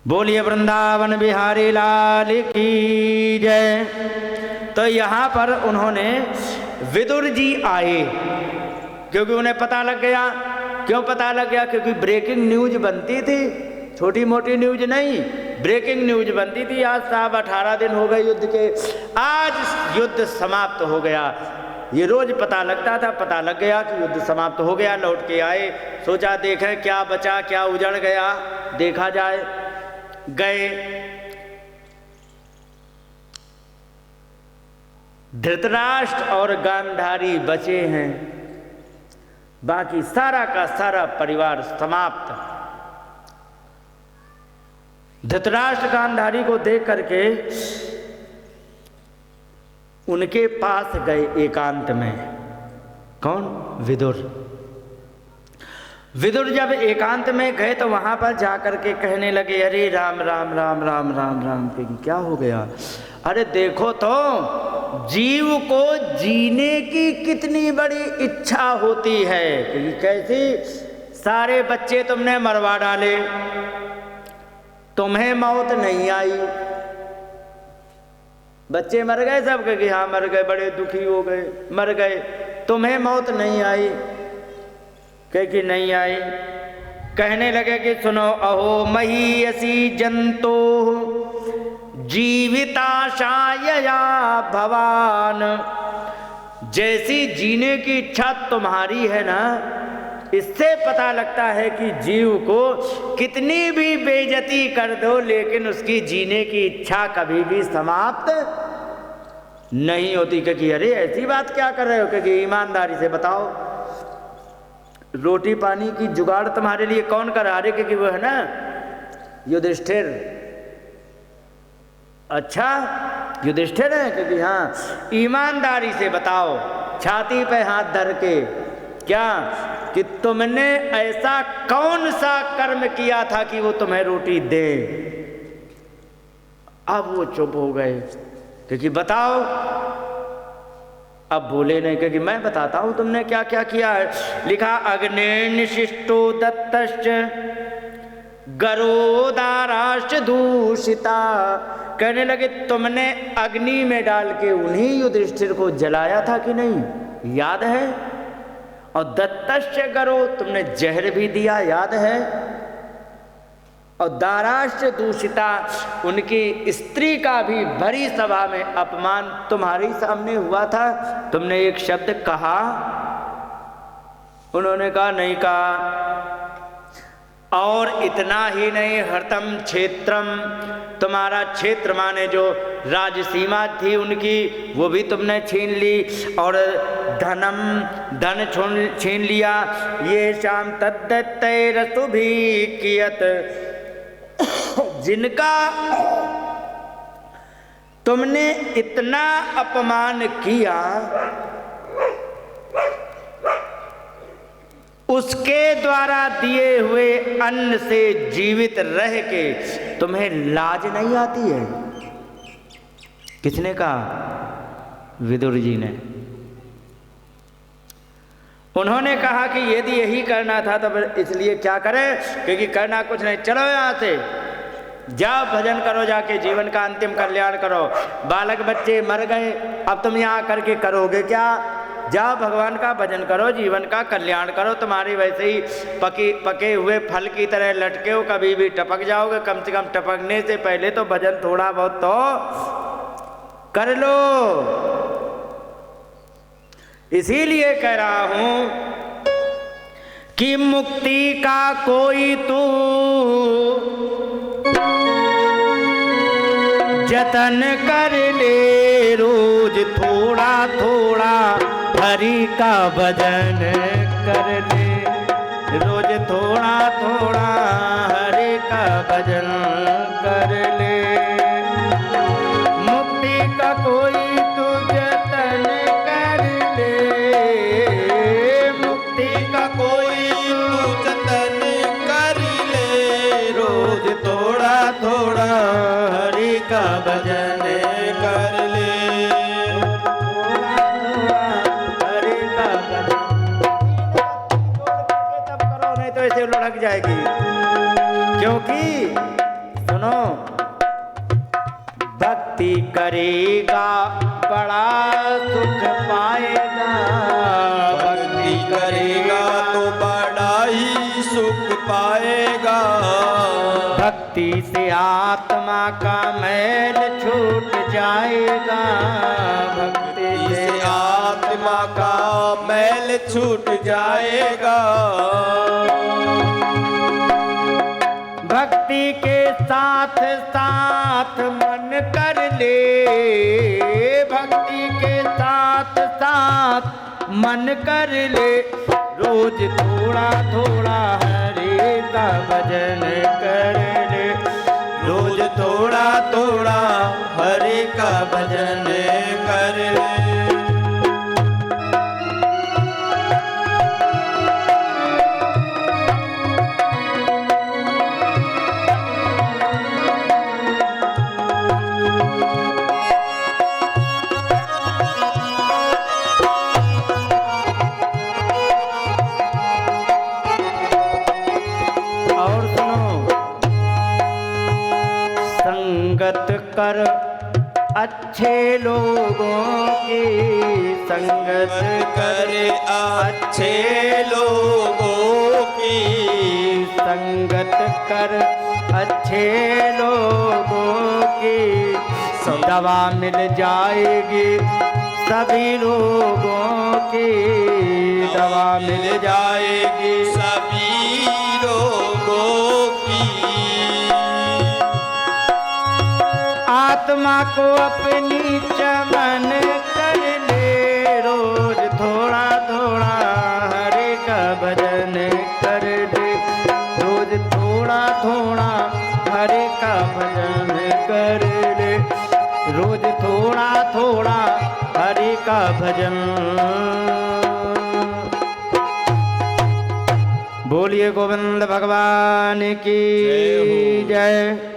बोलिए वृंदावन बिहारी लाल की जय। तो यहाँ पर उन्होंने विदुर जी आए क्योंकि उन्हें पता लग गया। क्यों पता लग गया? क्योंकि ब्रेकिंग न्यूज बनती थी, छोटी मोटी न्यूज नहीं, ब्रेकिंग न्यूज बनती थी। आज साहब 18 दिन हो गए युद्ध के, आज युद्ध समाप्त हो गया। ये रोज पता लगता था, पता लग गया कि युद्ध समाप्त हो गया। लौट के आए, सोचा देखें क्या बचा क्या उजड़ गया, देखा जाए। गए, धृतराष्ट्र और गांधारी बचे हैं, बाकी सारा का सारा परिवार समाप्त। धृतराष्ट्र गांधारी को देख करके उनके पास गए एकांत में। कौन? विदुर। विदुर जब एकांत में गए तो वहां पर जाकर के कहने लगे, अरे राम राम राम राम राम राम, क्या हो गया? अरे देखो तो जीव को जीने की कितनी बड़ी इच्छा होती है, क्योंकि कैसी सारे बच्चे तुमने मरवा डाले, तुम्हें मौत नहीं आई। बच्चे मर गए सब, कि हाँ मर गए, बड़े दुखी हो गए, मर गए, तुम्हें मौत नहीं आई, कि नहीं आई। कहने लगे कि सुनो, अहो महीयसी जंतो जीविताशायया भवान। जैसी जीने की इच्छा तुम्हारी है ना, इससे पता लगता है कि जीव को कितनी भी बेइज्जती कर दो लेकिन उसकी जीने की इच्छा कभी भी समाप्त नहीं होती। क्योंकि अरे ऐसी बात क्या कर रहे हो? क्योंकि ईमानदारी से बताओ, रोटी पानी की जुगाड़ तुम्हारे लिए कौन करा रहे? क्योंकि वो है ना युधिष्ठिर। अच्छा युधिष्ठिर है? क्योंकि हाँ, ईमानदारी से बताओ, छाती पे हाथ धर के, क्या कि तुमने ऐसा कौन सा कर्म किया था कि वो तुम्हें रोटी दे? अब वो चुप हो गए, क्योंकि बताओ। अब बोले नहीं, क्योंकि मैं बताता हूं तुमने क्या क्या किया है। लिखा, अग्निर्निशिष्टो दत्तश्च गरोदाराश्च दूषिता। कहने लगे तुमने अग्नि में डाल के उन्हीं युधिष्ठिर को जलाया था कि नहीं, याद है? और दत्तश्च गरो, तुमने जहर भी दिया, याद है? और दाराश्च दूषिता, उनकी स्त्री का भी भरी सभा में अपमान तुम्हारे सामने हुआ था। तुमने एक शब्द कहा? उन्होंने कहा नहीं कहा। और इतना ही नहीं, हरतम क्षेत्रम, तुम्हारा क्षेत्र माने जो राज सीमा थी उनकी, वो भी तुमने छीन ली। और धन छीन लिया। ये शाम तद्दत्तैरस्तु भी कियत, जिनका तुमने इतना अपमान किया, उसके द्वारा दिए हुए अन्न से जीवित रह के तुम्हें लाज नहीं आती है? किसने कहा? विदुर जी ने। उन्होंने कहा कि यदि यही करना था तो इसलिए क्या करें, क्योंकि करना कुछ नहीं। चलो यहाँ से, जाओ भजन करो, जाके जीवन का अंतिम कल्याण करो। बालक बच्चे मर गए, अब तुम यहाँ करके करोगे क्या? जाओ भगवान का भजन करो, जीवन का कल्याण करो। तुम्हारी वैसे ही पके हुए फल की तरह लटके हो, कभी भी टपक जाओगे। कम से कम टपकने से पहले तो भजन थोड़ा बहुत तो कर लो। इसीलिए कह रहा हूं कि मुक्ति का कोई तू जतन कर ले, रोज थोड़ा थोड़ा हरि का भजन कर ले, रोज थोड़ा थोड़ा हरि का भजन कर ले। मुक्ति का कोई तू जतन कर ले, मुक्ति का कोई तू जतन कर ले, रोज थोड़ा थोड़ा हरि का भजन कर ले। लुढ़क जाएगी। क्योंकि सुनो, भक्ति करेगा बड़ा सुख पाएगा, भक्ति करेगा तो बड़ा ही सुख पाएगा। भक्ति से आत्मा का मैल छूट जाएगा, भक्ति से आत्मा का मैल छूट जाएगा। भक्ति के साथ साथ मन कर ले, भक्ति के साथ साथ मन कर ले, रोज थोड़ा थोड़ा हरे का भजन कर ले, रोज थोड़ा थोड़ा हरे का भजन कर ले। संगत कर अच्छे लोगों की, संगत कर अच्छे लोगों की, संगत कर अच्छे लोगों की, दवा मिल जाएगी सभी लोगों की, दवा मिल जाएगी सभी लोगों की। आत्मा को अपनी चमन कर ले, रोज थोड़ा थोड़ा हरे का भजन कर ले, रोज थोड़ा थोड़ा हरे का भजन कर ले, रोज थोड़ा थोड़ा हरे का भजन। बोलिए गोविंद भगवान की जय।